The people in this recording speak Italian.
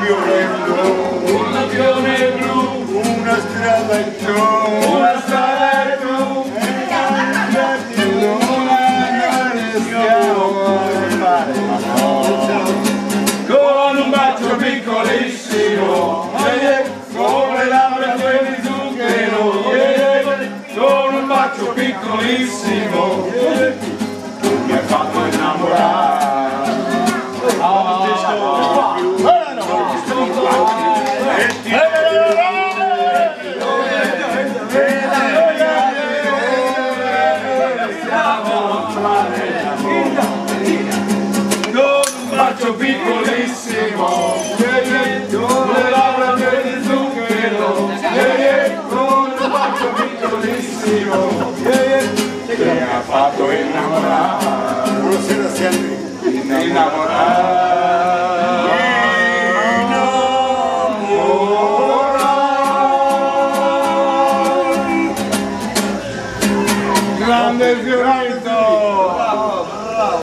avione blu, una strada giù, una strada blu, e cambiati l'ora stiamo al mare. con un bacio piccolissimo, con le labbra piene di zucchero, con un bacio piccolissimo, mi hai fatto innamorare. Con un bacio piccolissimo, con le labbra piene di zucchero, con un bacio piccolissimo, che mi ha fatto innamorare. Buonasera sempre. Innamorare. Grande Fioretto!